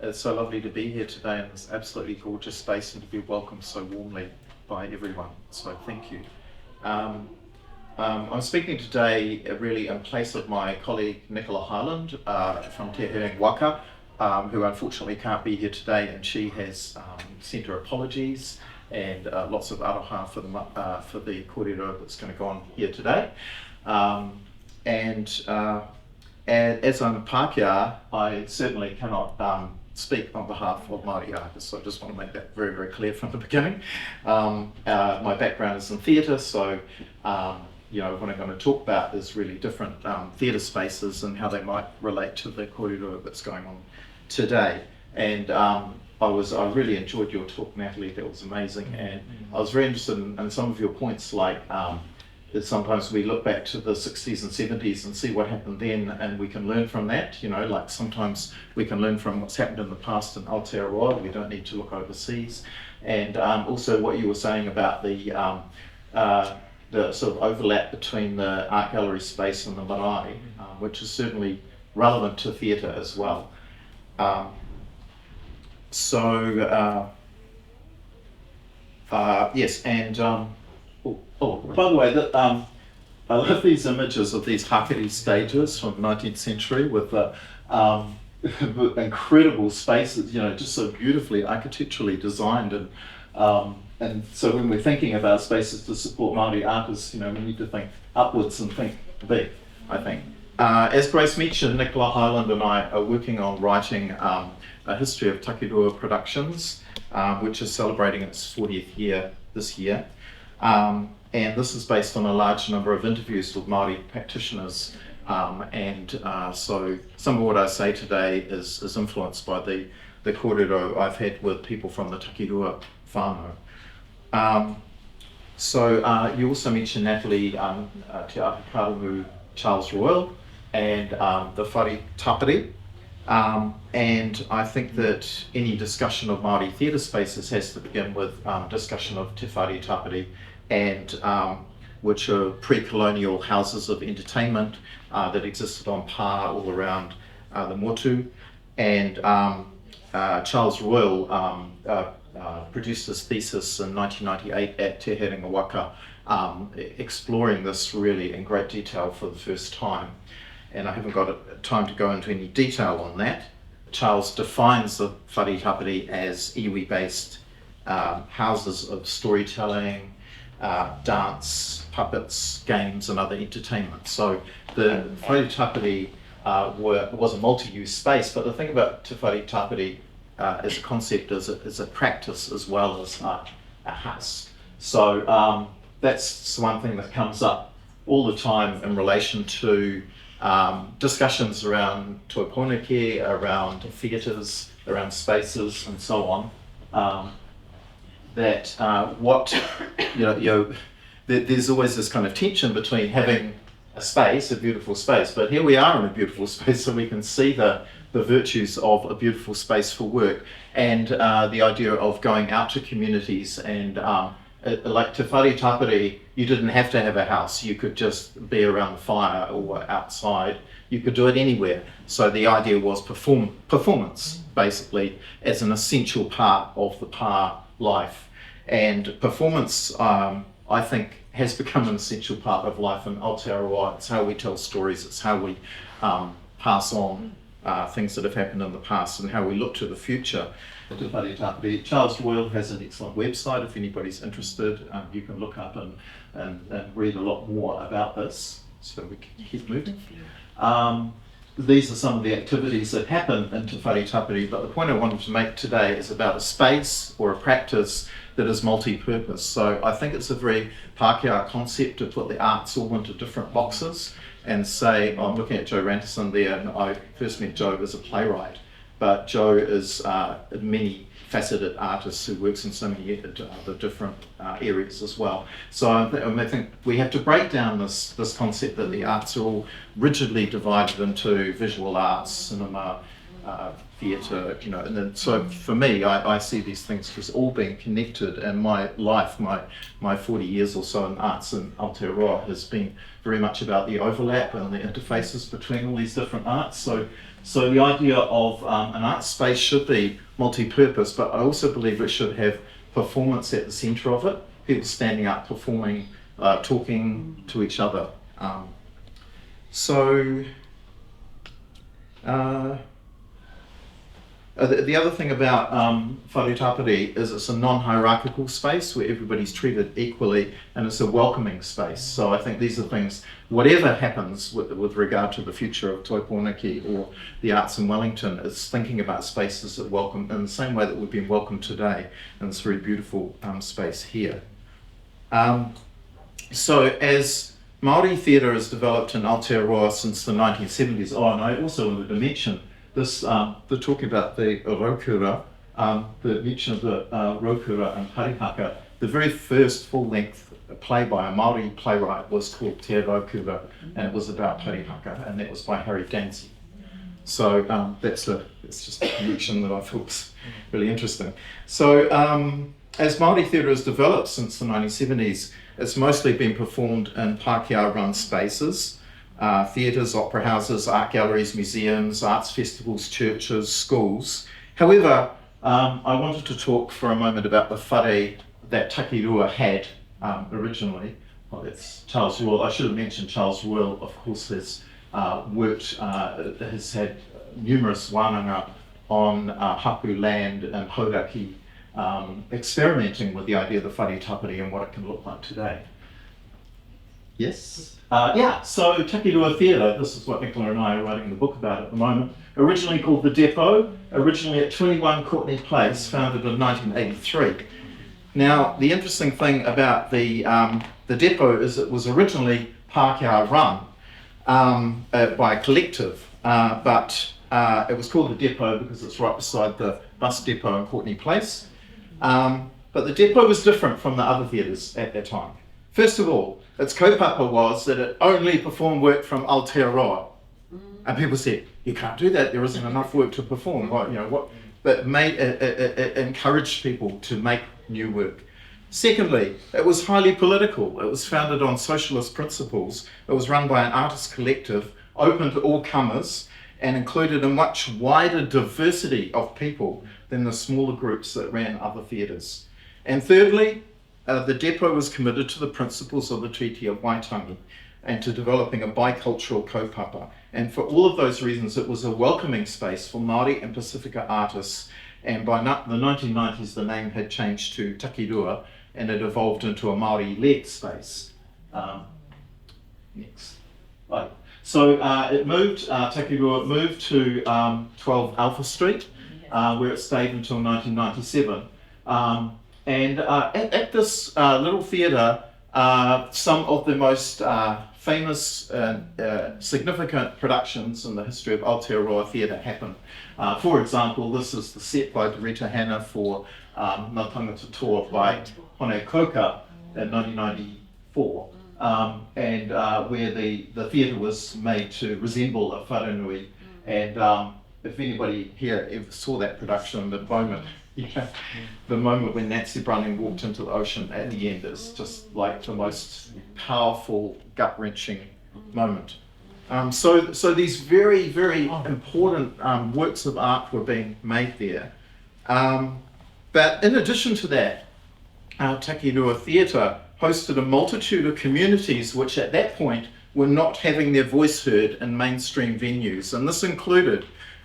It's so lovely to be here today in this absolutely gorgeous space and to be welcomed so warmly by everyone. So thank you. I'm speaking today really in place of my colleague Nicola Highland from Te Herenga Waka, who unfortunately can't be here today, and she has sent her apologies and lots of aroha for the kōrero that's going to go on here today. And as I'm a Pākehā, I certainly cannot speak on behalf of Māori artists, so I just want to make that very, very clear from the beginning. My background is in theatre, so what I'm going to talk about is really different theatre spaces and how they might relate to the kōrero that's going on today. And I really enjoyed your talk, Natalie. That was amazing, and I was very interested in some of your points, like that sometimes we look back to the 60s and 70s and see what happened then, and we can learn from that. Like sometimes we can learn from what's happened in the past in Aotearoa. We don't need to look overseas. And also what you were saying about the sort of overlap between the art gallery space and the Marae, which is certainly relevant to theatre as well. Yes, and by the way, I love these images of these hakari stages from the 19th century with the incredible spaces, just so beautifully architecturally designed. And so when we're thinking about spaces to support Māori artists, we need to think upwards and think big, I think. As Grace mentioned, Nicola Highland and I are working on writing a history of Takirua Productions, which is celebrating its 40th year this year. And this is based on a large number of interviews with Māori practitioners. So some of what I say today is influenced by the kōrero I've had with people from the Takirua whānau. You also mentioned, Natalie, Te Ati Karamu Charles Royal and the Whare Tapere. And I think that any discussion of Māori theatre spaces has to begin with discussion of Te Whare Tapere, and which are pre-colonial houses of entertainment that existed on pā all around the motu. And Charles Royal produced this thesis in 1998 at Te Herenga Waka, exploring this really in great detail for the first time. And I haven't got time to go into any detail on that. Charles defines the Whare Tapere as iwi-based houses of storytelling, dance, puppets, games and other entertainment. So the Whare Tapere was a multi-use space, but the thing about Te Whare Tapere as a concept is a practice as well as a house. So that's one thing that comes up all the time in relation to discussions around Toi Pōneke, around theatres, around spaces and so on. There's always this kind of tension between having a space, a beautiful space, but here we are in a beautiful space, so we can see the virtues of a beautiful space for work, and the idea of going out to communities. And like Te Whare Tapere, you didn't have to have a house, you could just be around the fire or outside, you could do it anywhere. So the idea was performance, basically, as an essential part of the pā life. And performance, I think, has become an essential part of life in Aotearoa. It's how we tell stories, it's how we pass on things that have happened in the past and how we look to the future. Te Whare Tapere. Charles Royal has an excellent website if anybody's interested. You can look up and read a lot more about this. So we can keep moving. These are some of the activities that happen in Te Whare Tapere, but the point I wanted to make today is about a space or a practice that is multi-purpose. So I think it's a very Pākehā concept to put the arts all into different boxes and say, I'm looking at Joe Ranterson there, and I first met Joe as a playwright, but Joe is a many-faceted artist who works in so many other different areas as well. So I think we have to break down this concept that the arts are all rigidly divided into visual arts, cinema, theatre, you know, and then, so for me, I see these things just all being connected, and my life, my 40 years or so in arts in Aotearoa has been very much about the overlap and the interfaces between all these different arts. So the idea of an art space should be multi-purpose, but I also believe it should have performance at the centre of it, people standing up, performing, talking to each other. The other thing about Whare Tapere is it's a non-hierarchical space where everybody's treated equally, and it's a welcoming space. So I think these are things, whatever happens with regard to the future of Toi Pōneke or the arts in Wellington, is thinking about spaces that welcome in the same way that we've been welcomed today in this very beautiful space here. So as Māori theatre has developed in Aotearoa since the 1970s, and I also wanted to mention this, they're talking about the Rokura, the mention of the Rokura and Parihaka. The very first full-length play by a Māori playwright was called Te Rokura, and it was about Parihaka, and that was by Harry Dancy. So it's just a connection that I thought was really interesting. So as Māori theatre has developed since the 1970s, it's mostly been performed in Pākehā-run spaces. Theatres, opera houses, art galleries, museums, arts festivals, churches, schools. However, I wanted to talk for a moment about the whare that Takirua had originally. Well, that's Charles Royal. I should have mentioned Charles Royal, of course, has has had numerous wānanga on hapu land and hauraki, experimenting with the idea of the Whare Tapere and what it can look like today. Yes? So Takirua Theatre, this is what Nicola and I are writing the book about at the moment, originally called The Depot, originally at 21 Courtney Place, founded in 1983. Now, the interesting thing about the Depot is it was originally Pākehā run by a collective, but it was called The Depot because it's right beside the bus depot in Courtney Place. But the Depot was different from the other theatres at that time. First of all, its kaupapa was that it only performed work from Aotearoa. And people said, you can't do that, there isn't enough work to perform. But it encouraged people to make new work. Secondly, it was highly political. It was founded on socialist principles. It was run by an artist collective, open to all comers, and included a much wider diversity of people than the smaller groups that ran other theatres. And thirdly, the Depot was committed to the principles of the Treaty of Waitangi and to developing a bicultural kaupapa. And for all of those reasons, it was a welcoming space for Māori and Pasifika artists. And by the 1990s, the name had changed to Takirua, and it evolved into a Māori-led space. Next. Right. So Takirua moved to 12 Alpha Street, where it stayed until 1997. And at this little theatre, some of the most famous and significant productions in the history of Aotearoa theatre happened. For example, this is the set by Rita Hanna for Ngā Tangata Toa by Hone CoCA in 1994, and where the theatre was made to resemble a wharenui. And if anybody here ever saw that production, the moment when Nancy Brunning walked into the ocean at the end is just like the most powerful, gut-wrenching moment. So these very, very important works of art were being made there. But in addition to that, Takirua Theatre hosted a multitude of communities which at that point were not having their voice heard in mainstream venues. And this included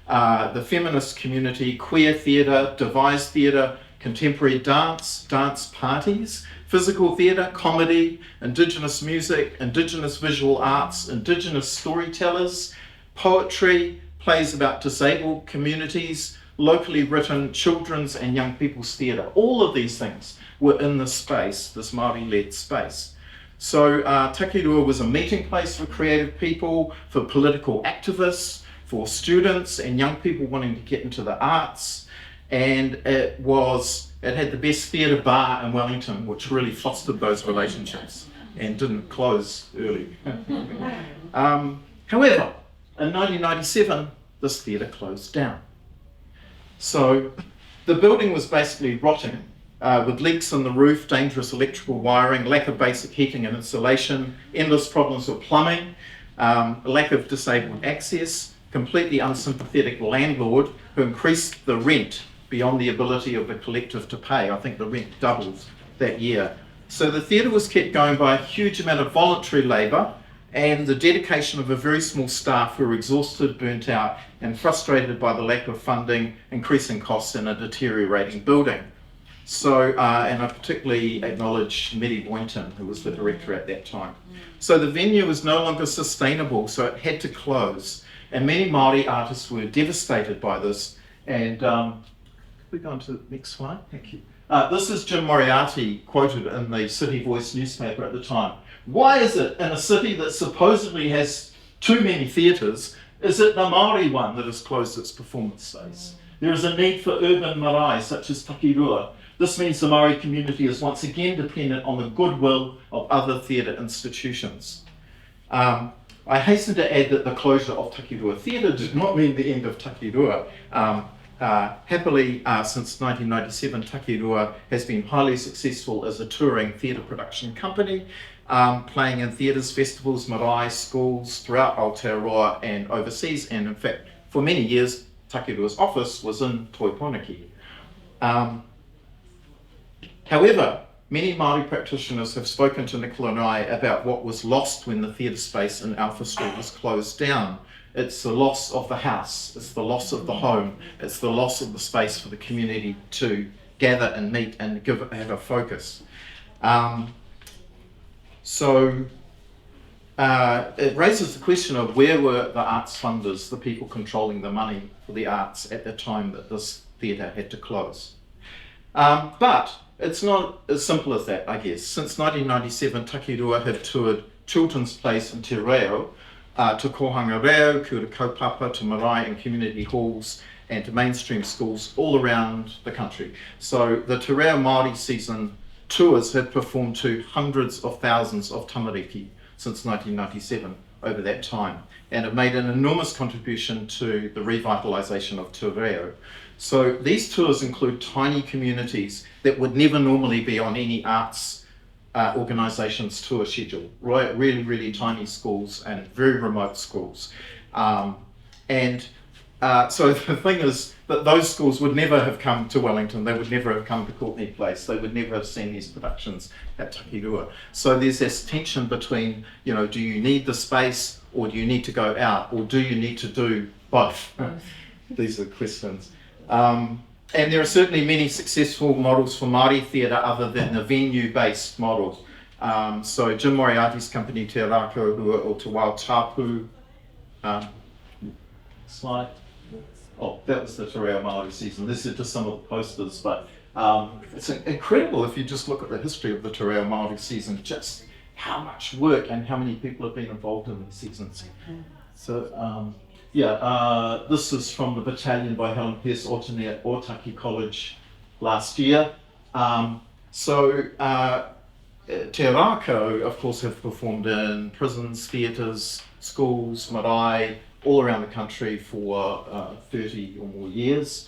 the feminist community, queer theatre, devised theatre, contemporary dance parties, physical theatre, comedy, Indigenous music, Indigenous visual arts, Indigenous storytellers, poetry, plays about disabled communities, locally written children's and young people's theatre. All of these things were in this space, this Māori-led space. So Takirua was a meeting place for creative people, for political activists, for students and young people wanting to get into the arts, and it had the best theatre bar in Wellington, which really fostered those relationships and didn't close early. However, in 1997, this theatre closed down. So the building was basically rotting, with leaks in the roof, dangerous electrical wiring, lack of basic heating and insulation, endless problems with plumbing, lack of disabled access, completely unsympathetic landlord who increased the rent beyond the ability of the collective to pay. I think the rent doubled that year. So the theatre was kept going by a huge amount of voluntary labour and the dedication of a very small staff who were exhausted, burnt out and frustrated by the lack of funding, increasing costs and a deteriorating building. So, and I particularly acknowledge Mary Boynton, who was the director at that time. So the venue was no longer sustainable, so it had to close. And many Māori artists were devastated by this. And we go on to the next slide, thank you. This is Jim Moriarty quoted in the City Voice newspaper at the time. Why is it in a city that supposedly has too many theatres, is it the Māori one that has closed its performance space? There is a need for urban marae such as Takirua. This means the Māori community is once again dependent on the goodwill of other theatre institutions. I hasten to add that the closure of Takirua Theatre did not mean the end of Takirua. Happily, since 1997, Takirua has been highly successful as a touring theatre production company, playing in theatres, festivals, marae, schools throughout Aotearoa and overseas. And in fact, for many years, Takirua's office was in Toi Pōneke. However, many Māori practitioners have spoken to Nicola and I about what was lost when the theatre space in Alpha Street was closed down. It's the loss of the house, it's the loss of the home, it's the loss of the space for the community to gather and meet and have a focus. It raises the question of where were the arts funders, the people controlling the money for the arts at the time that this theatre had to close. But it's not as simple as that, I guess. Since 1997, Takirua have toured children's plays in Te Reo, to kohanga reo, kura kaupapa, to marae and community halls, and to mainstream schools all around the country. So the Te Reo Māori season tours have performed to hundreds of thousands of tamariki since 1997 over that time, and have made an enormous contribution to the revitalisation of Te Reo. So these tours include tiny communities that would never normally be on any arts organisation's tour schedule, right? Really, really tiny schools and very remote schools. So the thing is that those schools would never have come to Wellington, they would never have come to Courtney Place, they would never have seen these productions at Takirua. So there's this tension between, do you need the space or do you need to go out, or do you need to do both? These are the questions. And there are certainly many successful models for Māori theatre other than the venue-based model. So Jim Moriarty's company, Te Rākau, or Te Wao Tapu, slide. Oh, that was the Te Reo Māori season. This is just some of the posters, but it's incredible if you just look at the history of the Te Reo Māori season, just how much work and how many people have been involved in these seasons. So, this is from the battalion by Helen Pearce Alternate at Otaki College last year. Te Rākau, of course, have performed in prisons, theatres, schools, marae, all around the country for 30 or more years.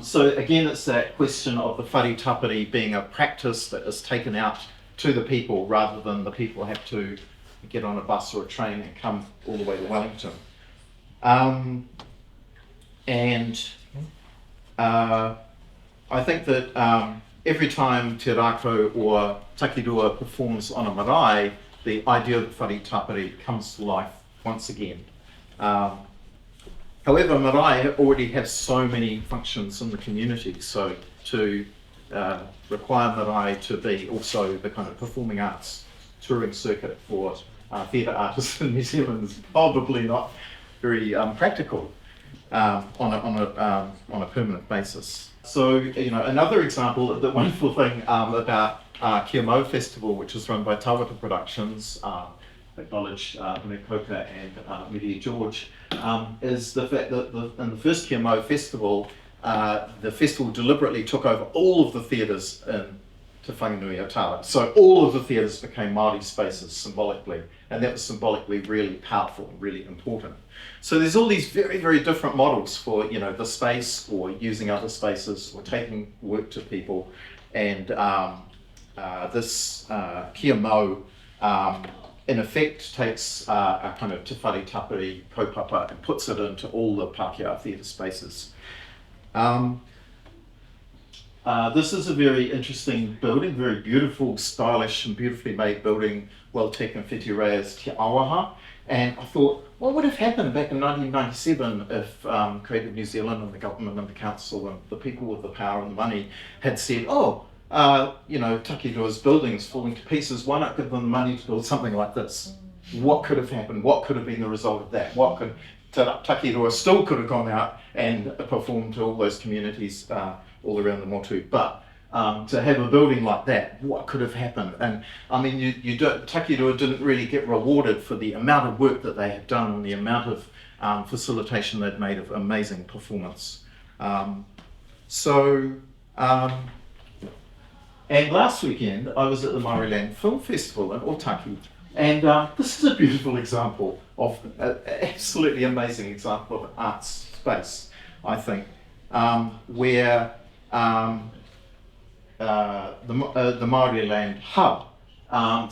So again, it's that question of the Whare Tapere being a practice that is taken out to the people rather than the people have to get on a bus or a train and come all the way to Wellington. I think that every time Te Rākau or Takirua performs on a marae, the idea of the Whare Tapere comes to life once again. However, marae already have so many functions in the community, so to require marae to be also the kind of performing arts touring circuit for theatre artists in New Zealand is probably not very practical on a permanent basis. So, another example, the wonderful thing about Kia Mau Festival, which is run by Tawhirikura Productions, acknowledge CoCA and Media George, is the fact that in the first Kia Mau Festival, the festival deliberately took over all of the theatres in Te Whanganui Otawa. So all of the theatres became Māori spaces symbolically, and that was symbolically really powerful and really important. So there's all these very, very different models for, you know, the space or using other spaces or taking work to people. And this Kia Mau, in effect, takes a kind of Te Whare Tapere kaupapa and puts it into all the Pākehā theatre spaces. This is a very interesting building, very beautiful, stylish and beautifully made building, well taken Whiti Rea's Te Awaha. And I thought, what would have happened back in 1997 if Creative New Zealand and the government and the council and the people with the power and the money had said, oh, you know, Takiroa's building's falling to pieces, why not give them the money to build something like this? What could have happened? What could have been the result of that? What could, Takiroa still could have gone out and performed to all those communities all around the Motu, but to have a building like that, what could have happened? And I mean, Takiroa didn't really get rewarded for the amount of work that they had done and the amount of facilitation they'd made of amazing performance. And last weekend, I was at the Maori Land Film Festival in Otaki, and this is a beautiful example of, an absolutely amazing example of an arts space, I think, where the Maori Land Hub.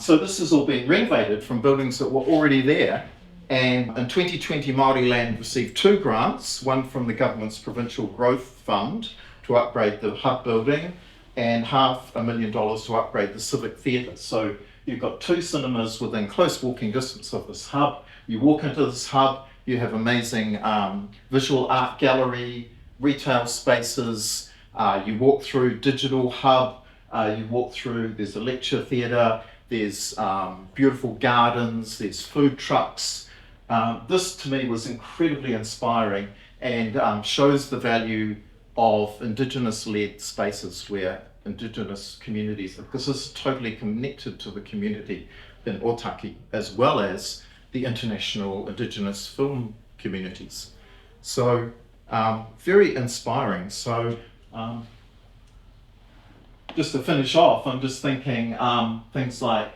So this has all been renovated from buildings that were already there. And in 2020, Maori Land received 2 grants, one from the government's Provincial Growth Fund to upgrade the hub building and $500,000 to upgrade the Civic Theatre. So you've got 2 cinemas within close walking distance of this hub. You walk into this hub, you have amazing visual art gallery, retail spaces, you walk through digital hub, you walk through, there's a lecture theatre, there's beautiful gardens, there's food trucks. This to me was incredibly inspiring and shows the value of Indigenous-led spaces where Indigenous communities, because this is totally connected to the community in Otaki as well as the international Indigenous film communities. So very inspiring. So just to finish off, I'm just thinking things like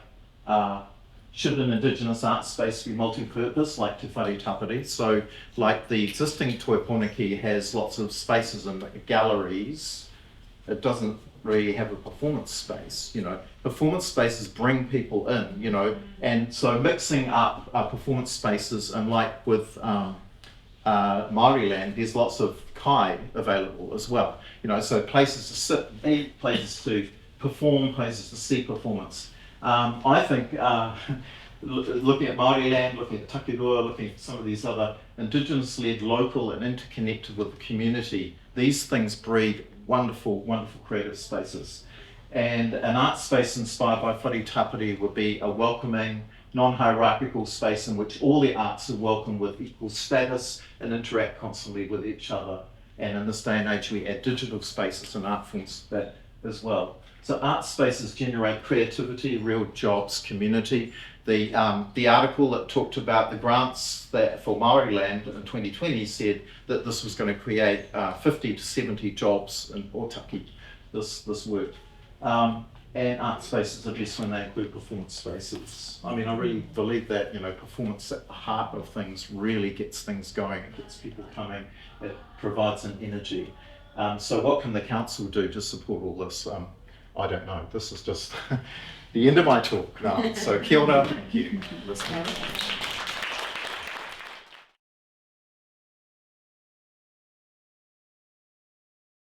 should an Indigenous art space be multi-purpose like Te Whare Tapere? So like the existing Toi Pōneke has lots of spaces and galleries, it doesn't really have a performance space, you know. Performance spaces bring people in, you know, and so mixing up performance spaces, and like with Maori Land, there's lots of kai available as well, you know, so places to sit and eat, places to perform, places to see performance. I think looking at Maori Land, looking at Takiroa, looking at some of these other Indigenous-led, local and interconnected with the community, these things breed wonderful, wonderful creative spaces. And an art space inspired by Whare Tapere would be a welcoming, non-hierarchical space in which all the arts are welcome with equal status and interact constantly with each other. And in this day and age, we add digital spaces and art forms to that as well. So art spaces generate creativity, real jobs, community. The article that talked about the grants that for Maori Land in 2020 said that this was going to create 50 to 70 jobs in Otaki, this work. And art spaces are best when they include performance spaces. I mean, I really believe that, you know, performance at the heart of things really gets things going, it gets people coming, it provides an energy. So what can the council do to support all this? I don't know. This is just the end of my talk now. So kia ora, thank you for listening.